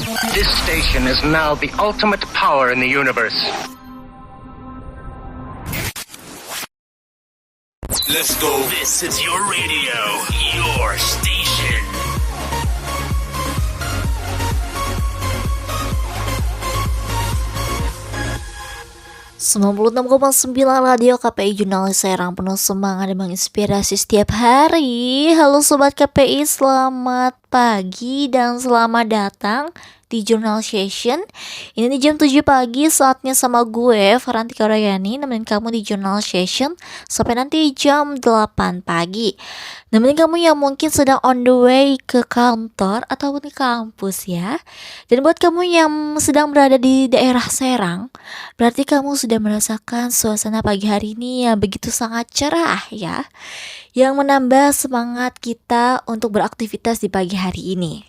This station is now the ultimate power in the universe. Let's go. This is your radio, your station. ...96,9 Radio KPI Jurnalis Serang, penuh semangat dan menginspirasi setiap hari. Halo Sobat KPI, selamat pagi dan selamat datang di Jurnal Session. Ini di jam 7 pagi, saatnya sama gue Farantika Rayani nemenin kamu di Jurnal Session sampai nanti jam 8 pagi. Nemenin kamu yang mungkin sedang on the way ke kantor ataupun ke kampus ya. Dan buat kamu yang sedang berada di daerah Serang, berarti kamu sudah merasakan suasana pagi hari ini yang begitu sangat cerah ya, yang menambah semangat kita untuk beraktivitas di pagi hari ini.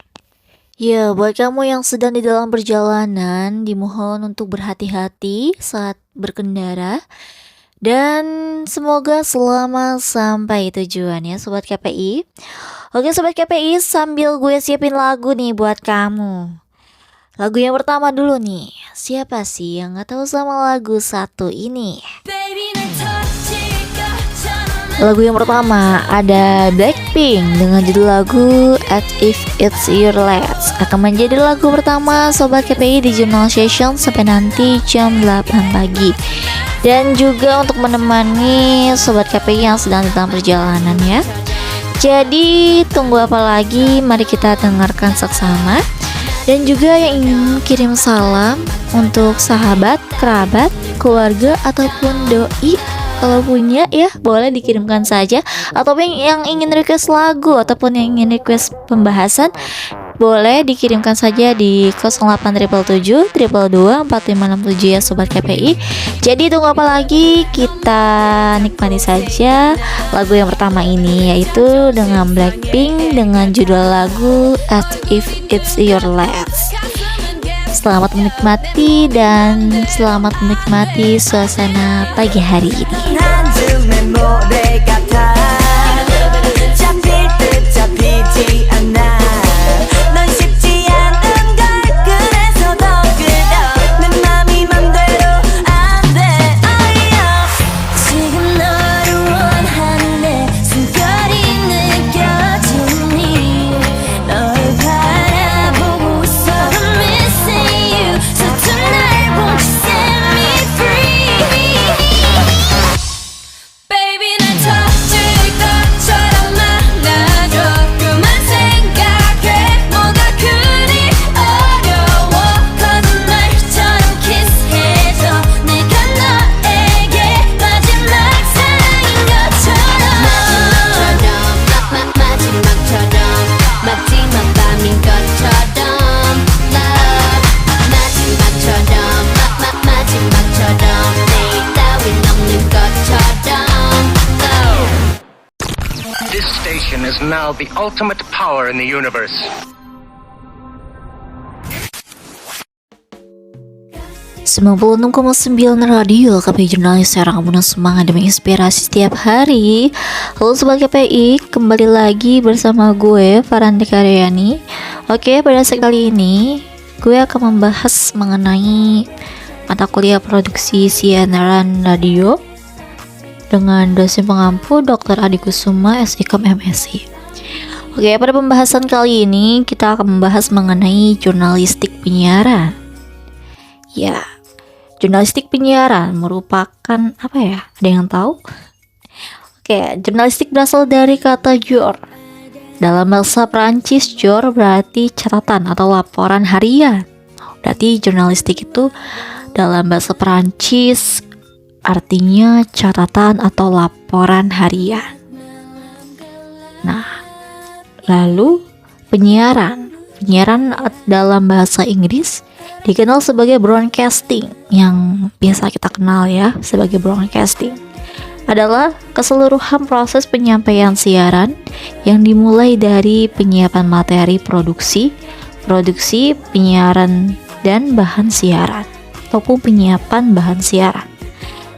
Ya, buat kamu yang sedang di dalam perjalanan, dimohon untuk berhati-hati saat berkendara. Dan semoga selamat sampai tujuan ya Sobat KPI. Oke Sobat KPI, sambil gue siapin lagu nih buat kamu. Lagu yang pertama dulu nih. Siapa sih yang gak tahu sama lagu satu ini? Lagu yang pertama ada Blackpink dengan judul lagu As If It's Your Last. Akan menjadi lagu pertama Sobat KPI di Jurnal Session sampai nanti jam 8 pagi. Dan juga untuk menemani Sobat KPI yang sedang dalam perjalanan ya. Jadi tunggu apa lagi, mari kita dengarkan seksama. Dan juga yang ingin kirim salam untuk sahabat, kerabat, keluarga ataupun doi, kalau punya ya boleh dikirimkan saja. Ataupun yang ingin request lagu ataupun yang ingin request pembahasan, boleh dikirimkan saja di 0877 222 4567 ya Sobat KPI. Jadi tunggu apa lagi, kita nikmati saja lagu yang pertama ini, yaitu dengan Blackpink dengan judul lagu As If It's Your Last. Selamat menikmati dan selamat menikmati suasana pagi hari ini. This station is now the ultimate power in the universe. ...96,9 Radio KPI Jurnalis Serang, penuh semangat dan menginspirasi setiap hari. Halo Sobat KPI, kembali lagi bersama gue Farantika Rayani. Oke, pada sekali ini gue akan membahas mengenai mata kuliah produksi siaran radio dengan dosen pengampu Dr. Adi Kusuma, SIKOM MSI. Oke, pada pembahasan kali ini kita akan membahas mengenai jurnalistik penyiaran. Ya, jurnalistik penyiaran merupakan apa ya? Ada yang tahu? Oke, jurnalistik berasal dari kata jour. Dalam bahasa Prancis, jour berarti catatan atau laporan harian. Berarti jurnalistik itu dalam bahasa Prancis artinya catatan atau laporan harian. Nah, lalu penyiaran dalam bahasa Inggris dikenal sebagai broadcasting, yang biasa kita kenal ya sebagai broadcasting. Adalah keseluruhan proses penyampaian siaran yang dimulai dari penyiapan materi produksi, penyiaran dan bahan siaran ataupun penyiapan bahan siaran.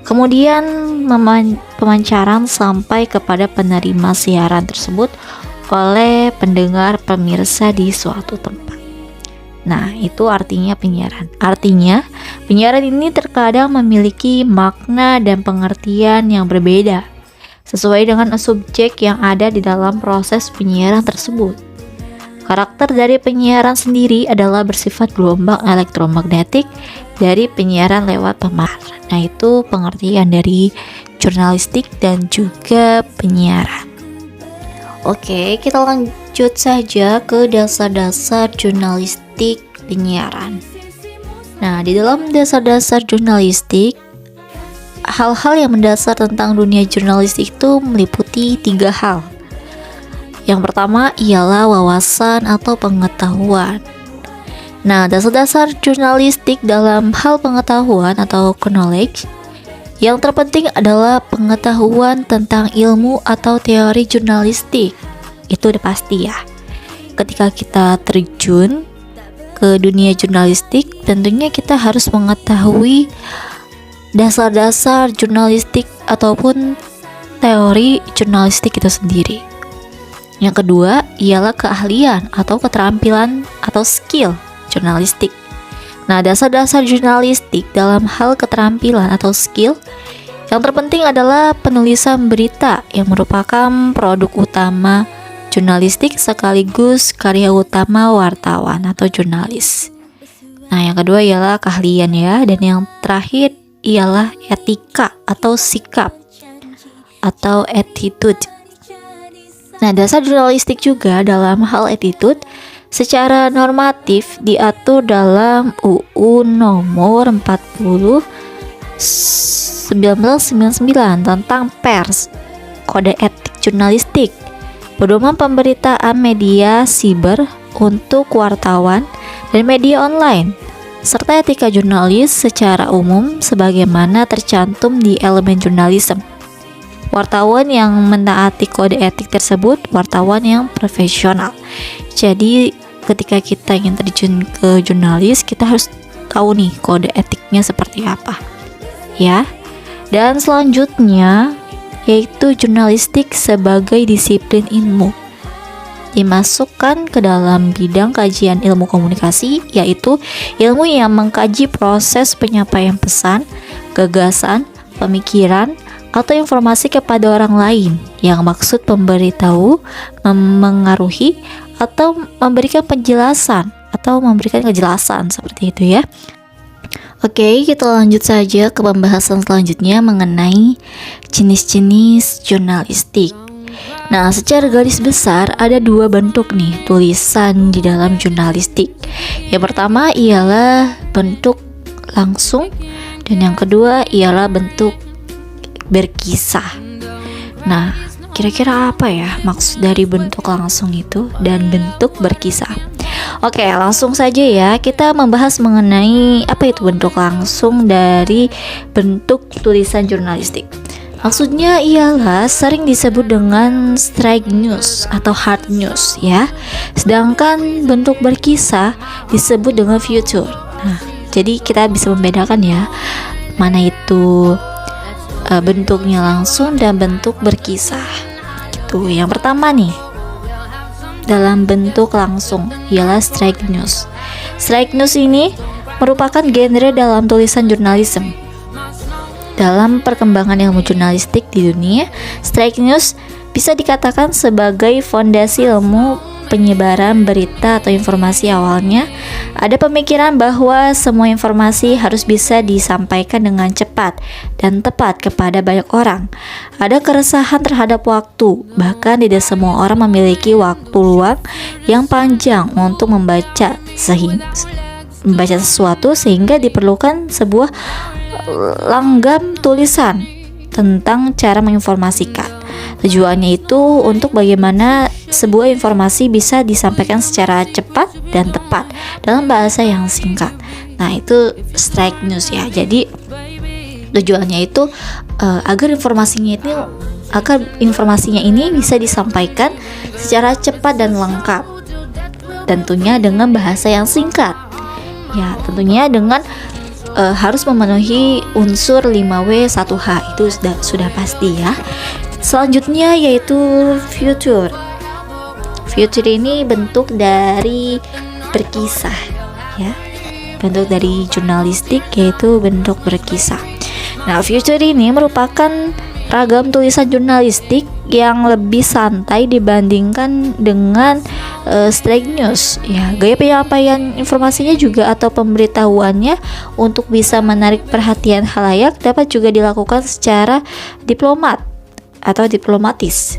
Kemudian pemancaran sampai kepada penerima siaran tersebut oleh pendengar pemirsa di suatu tempat. Nah, itu artinya penyiaran. Artinya, penyiaran ini terkadang memiliki makna dan pengertian yang berbeda sesuai dengan subjek yang ada di dalam proses penyiaran tersebut. Karakter dari penyiaran sendiri adalah bersifat gelombang elektromagnetik dari penyiaran lewat pemancar. Nah, itu pengertian dari jurnalistik dan juga penyiaran. Oke, kita lanjut saja ke dasar-dasar jurnalistik penyiaran. Nah, di dalam dasar-dasar jurnalistik, hal-hal yang mendasar tentang dunia jurnalistik itu meliputi 3 hal. Yang pertama ialah wawasan atau pengetahuan. Nah, dasar-dasar jurnalistik dalam hal pengetahuan atau knowledge, yang terpenting adalah pengetahuan tentang ilmu atau teori jurnalistik. Itu udah pasti ya. Ketika kita terjun ke dunia jurnalistik, tentunya kita harus mengetahui dasar-dasar jurnalistik ataupun teori jurnalistik itu sendiri. Yang kedua ialah keahlian atau keterampilan atau skill jurnalistik. Nah, dasar-dasar jurnalistik dalam hal keterampilan atau skill, yang terpenting adalah penulisan berita yang merupakan produk utama jurnalistik sekaligus karya utama wartawan atau jurnalis. Nah, yang kedua ialah keahlian ya, dan yang terakhir ialah etika atau sikap atau attitude. Nah, dasar jurnalistik juga dalam hal attitude secara normatif diatur dalam UU nomor 40 1999 tentang pers, kode etik jurnalistik, pedoman pemberitaan media siber untuk wartawan dan media online, serta etika jurnalis secara umum sebagaimana tercantum di elemen jurnalisme. Wartawan yang menaati kode etik tersebut wartawan yang profesional. Jadi ketika kita ingin terjun ke jurnalis, kita harus tahu nih kode etiknya seperti apa ya. Dan selanjutnya yaitu jurnalistik sebagai disiplin ilmu, dimasukkan ke dalam bidang kajian ilmu komunikasi, yaitu ilmu yang mengkaji proses penyampaian pesan, gagasan, pemikiran, atau informasi kepada orang lain yang maksud memberitahu, memengaruhi, atau memberikan penjelasan atau memberikan kejelasan seperti itu ya. Oke, kita lanjut saja ke pembahasan selanjutnya mengenai jenis-jenis jurnalistik. Nah, secara garis besar ada 2 bentuk nih tulisan di dalam jurnalistik. Yang pertama ialah bentuk langsung dan yang kedua ialah bentuk berkisah. Nah, kira-kira apa ya maksud dari bentuk langsung itu dan bentuk berkisah? Oke, langsung saja ya, kita membahas mengenai apa itu bentuk langsung dari bentuk tulisan jurnalistik. Maksudnya ialah sering disebut dengan straight news atau hard news ya. Sedangkan bentuk berkisah disebut dengan future. Nah, jadi kita bisa membedakan ya mana itu bentuknya langsung dan bentuk berkisah. Gitu. Yang pertama nih, dalam bentuk langsung ialah straight news. Straight news ini merupakan genre dalam tulisan jurnalisme. Dalam perkembangan ilmu jurnalistik di dunia, straight news bisa dikatakan sebagai fondasi ilmu penyebaran berita atau informasi. Awalnya ada pemikiran bahwa semua informasi harus bisa disampaikan dengan cepat dan tepat kepada banyak orang. Ada keresahan terhadap waktu, bahkan tidak semua orang memiliki waktu luang yang panjang untuk membaca sesuatu, sehingga diperlukan sebuah langgam tulisan tentang cara menginformasikan. Tujuannya itu untuk bagaimana sebuah informasi bisa disampaikan secara cepat dan tepat dalam bahasa yang singkat. Nah, itu straight news ya. Jadi tujuannya itu agar informasinya ini bisa disampaikan secara cepat dan lengkap. Tentunya dengan bahasa yang singkat. Ya, tentunya dengan harus memenuhi unsur 5W 1H, itu sudah pasti ya. Selanjutnya yaitu future. Future ini bentuk dari berkisah. ya. Bentuk dari jurnalistik yaitu bentuk berkisah. Nah, Future ini merupakan ragam tulisan jurnalistik yang lebih santai dibandingkan dengan straight news. Ya, gaya penyampaian informasinya juga atau pemberitahuannya untuk bisa menarik perhatian khalayak dapat juga dilakukan secara diplomat atau diplomatis.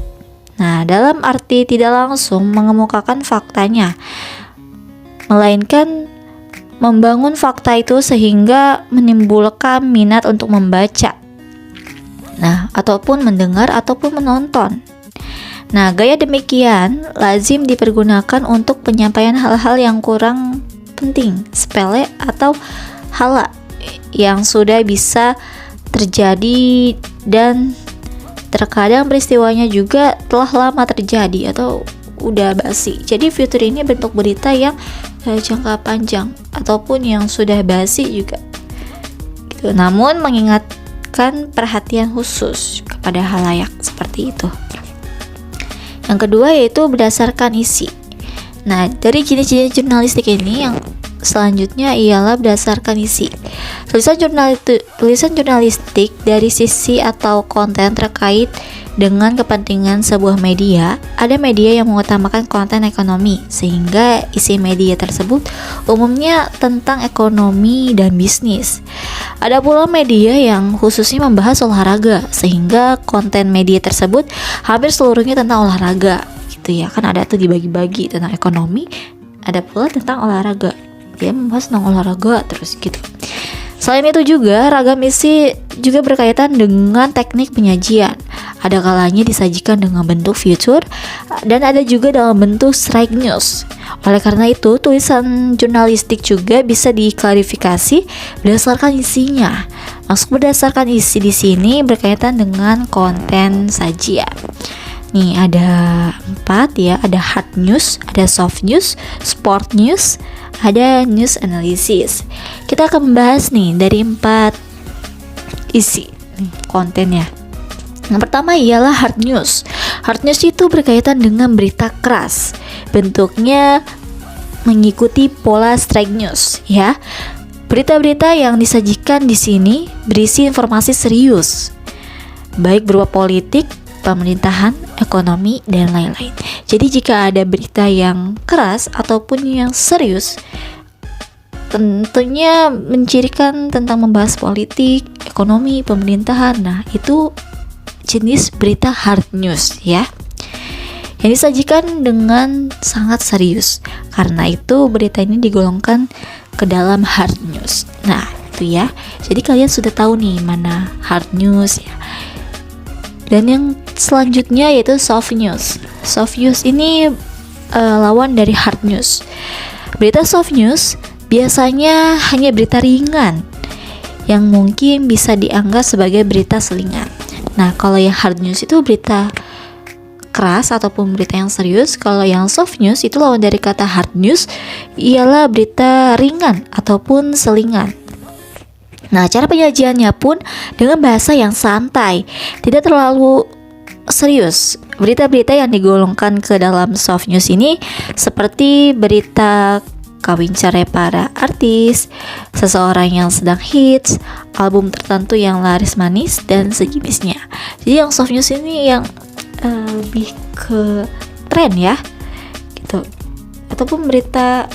Nah, dalam arti tidak langsung mengemukakan faktanya, melainkan membangun fakta itu sehingga menimbulkan minat untuk membaca. Nah, ataupun mendengar ataupun menonton. Nah, gaya demikian lazim dipergunakan untuk penyampaian hal-hal yang kurang penting, sepele atau hal yang sudah bisa terjadi dan terkadang peristiwanya juga telah lama terjadi atau udah basi. Jadi Future ini bentuk berita yang jangka panjang ataupun yang sudah basi juga gitu. Namun mengingatkan perhatian khusus kepada khalayak seperti itu. Yang kedua yaitu berdasarkan isi. Nah, dari jenis-jenis jurnalistik ini yang selanjutnya ialah berdasarkan isi. Tulisan jurnalistik dari sisi atau konten terkait dengan kepentingan sebuah media. Ada media yang mengutamakan konten ekonomi, sehingga isi media tersebut umumnya tentang ekonomi dan bisnis. Ada pula media yang khususnya membahas olahraga, sehingga konten media tersebut hampir seluruhnya tentang olahraga gitu ya. Kan ada tuh dibagi-bagi tentang ekonomi, ada pula tentang olahraga. Dia membahas tentang olahraga terus gitu. Selain itu juga ragam isi juga berkaitan dengan teknik penyajian. Ada kalanya disajikan dengan bentuk future dan ada juga dalam bentuk straight news. Oleh karena itu, tulisan jurnalistik juga bisa diklarifikasi berdasarkan isinya. Maksud berdasarkan isi di sini berkaitan dengan konten sajian. Nih ada 4 ya, ada hard news, ada soft news, sport news, ada news analysis. Kita akan membahas nih dari 4 isi kontennya. Yang pertama ialah hard news. Hard news itu berkaitan dengan berita keras. Bentuknya mengikuti pola straight news ya. Berita-berita yang disajikan di sini berisi informasi serius, baik berupa politik, pemerintahan, ekonomi, dan lain-lain. Jadi jika ada berita yang keras ataupun yang serius, tentunya mencirikan tentang membahas politik, ekonomi, pemerintahan. Nah, itu jenis berita hard news ya, yang disajikan dengan sangat serius. Karena itu berita ini digolongkan ke dalam hard news. Nah, itu ya. Jadi kalian sudah tahu nih mana hard news ya. Dan yang selanjutnya yaitu soft news. Soft news ini lawan dari hard news. Berita soft news biasanya hanya berita ringan yang mungkin bisa dianggap sebagai berita selingan. Nah, kalau yang hard news itu berita keras ataupun berita yang serius. Kalau yang soft news itu lawan dari kata hard news ialah berita ringan ataupun selingan. Nah, cara penyajiannya pun dengan bahasa yang santai, tidak terlalu serius. Berita-berita yang digolongkan ke dalam soft news ini seperti berita kawin cerai para artis, seseorang yang sedang hits, album tertentu yang laris manis, dan sejenisnya. Jadi yang soft news ini yang lebih ke tren ya gitu. Ataupun berita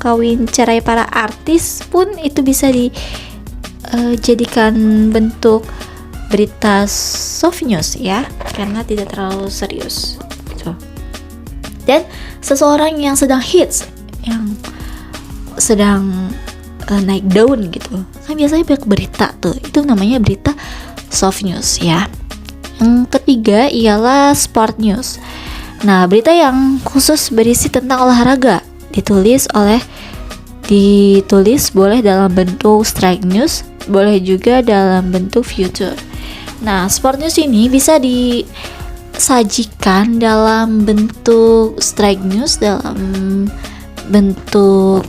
kawin cerai para artis pun itu bisa dijadikan bentuk berita soft news ya, karena tidak terlalu serius gitu. Dan seseorang yang sedang hits, yang sedang naik daun gitu, kan biasanya banyak berita tuh, itu namanya berita soft news ya. Yang ketiga ialah sport news. Nah, berita yang khusus berisi tentang olahraga, ditulis boleh dalam bentuk straight news, boleh juga dalam bentuk future. Nah, sport news ini bisa disajikan dalam bentuk straight news, dalam bentuk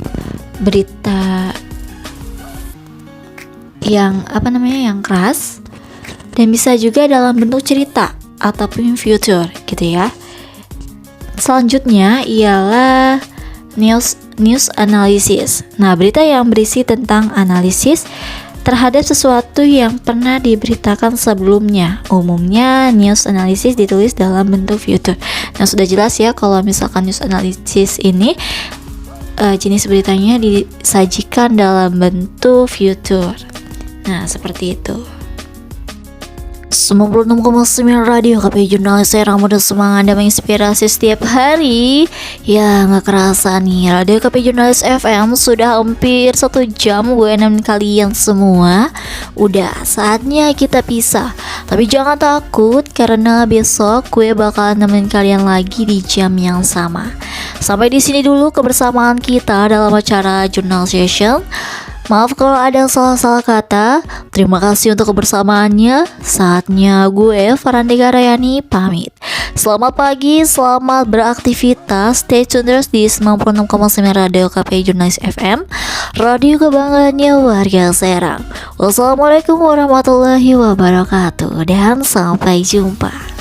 berita yang yang keras, dan bisa juga dalam bentuk cerita ataupun future gitu ya. Selanjutnya ialah news news analysis. Nah, berita yang berisi tentang analisis terhadap sesuatu yang pernah diberitakan sebelumnya. Umumnya news analysis ditulis dalam bentuk future. Nah, sudah jelas ya kalau misalkan news analysis ini jenis beritanya disajikan dalam bentuk future. Nah, seperti itu. 96,9 Radio KPI Jurnalis Serang, muda semangat dan menginspirasi setiap hari. Ya gak kerasa nih, Radio KPI Jurnalis FM sudah hampir 1 jam gue nemenin kalian semua. Udah saatnya kita pisah. Tapi jangan takut, karena besok gue bakal nemenin kalian lagi di jam yang sama. Sampai di sini dulu kebersamaan kita dalam acara Jurnal Session. Maaf kalau ada salah-salah kata. Terima kasih untuk kebersamaannya. Saatnya gue Farandika Rayani pamit. Selamat pagi, selamat beraktivitas. Stay tune terus di 96,9 Radio KPI Jurnalis FM, radio kebanggaannya warga Serang. Wassalamualaikum warahmatullahi wabarakatuh, dan sampai jumpa.